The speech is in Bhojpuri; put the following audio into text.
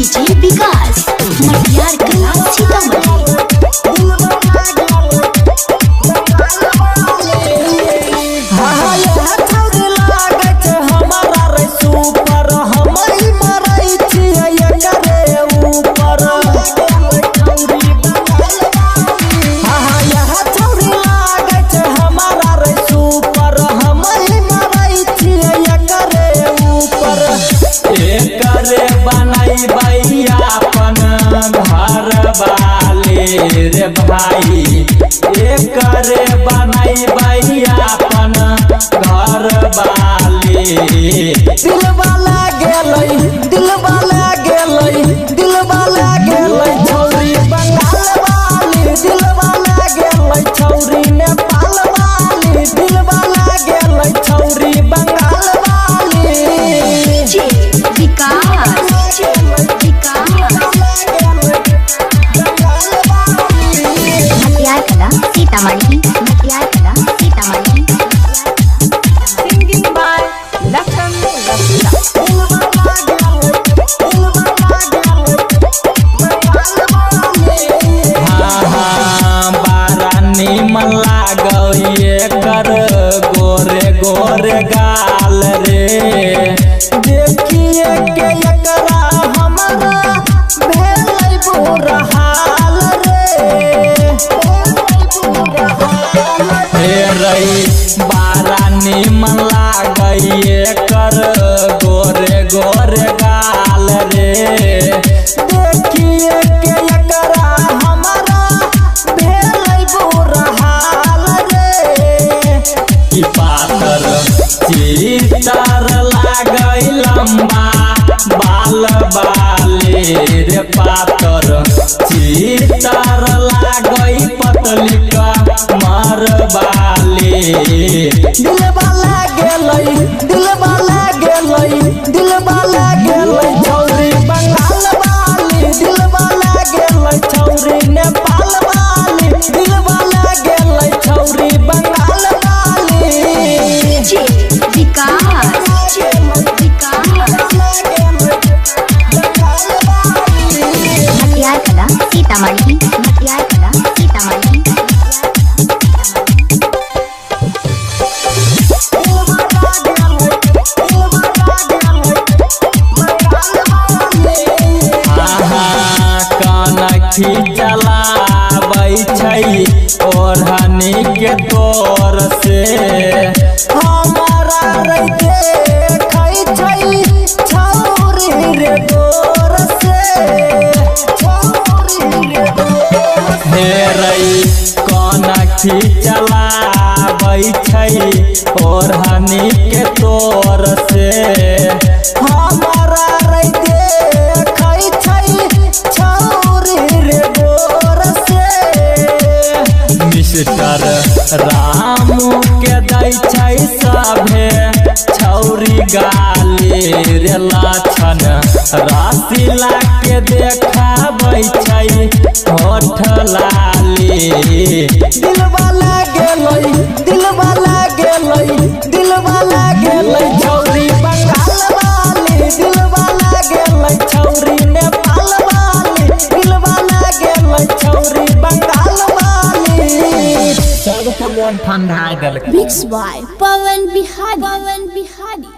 डीजे विकास मटियार कला सीतामढ़ी। रे भाई करे बनाई भैया अपन घर वाले दिल वाला गेलै छौरी बंगाल वाली, दिल वाला गेलै छौरी नेपाल वाली, दिल वाला गेलै छौरी बंगाल वाली। डीजे विकास मटियार कला Sitamarhi. Singing by Lakshmi Lakshmi। निमन लागल कर गोरे गोरे गाल रे, देखिए के एकरा हमरा भेलै बुरा हाल रे। हे रई बारा निमन लागल कर गोरे गोरे गाल रे, देखिए के एकरा हमरा भेलै बुरा हाल रे। की पातर चितर लागै लंबा बाल बाले रे, पातर चितर लागै पतली कमर बाले। दिल वाला गेलै छौरी बंगाल वाली, दिल वाला गेलै छौरी नेपाल वाली, दिल वाला गेलै छौरी बंगाल वाली। डीजे विकास मटियार कला सीतामढ़ी। चलाबै छै ओढ़नी के तोर से, हमारा रे देखै छै छौरी रे गोर से, हे रई कनखी चलाबै छै ओढ़नी के तोर से। हमारा रे देखै छै छौरी रे गोर से। मिस्टर रामू के दै छै सभे छौरी गाली रे लाछन, राशिला के देखाबै छै होठ लाली। दिल वाला गेलै छौरी बंगाल वाली, दिल वाला गेलै छौरी नेपाल वाली, दिल वाला गेलै छौरी बंगाल वाली। सबके मन ठंडा देलकै। Mix by Pawan Bihari.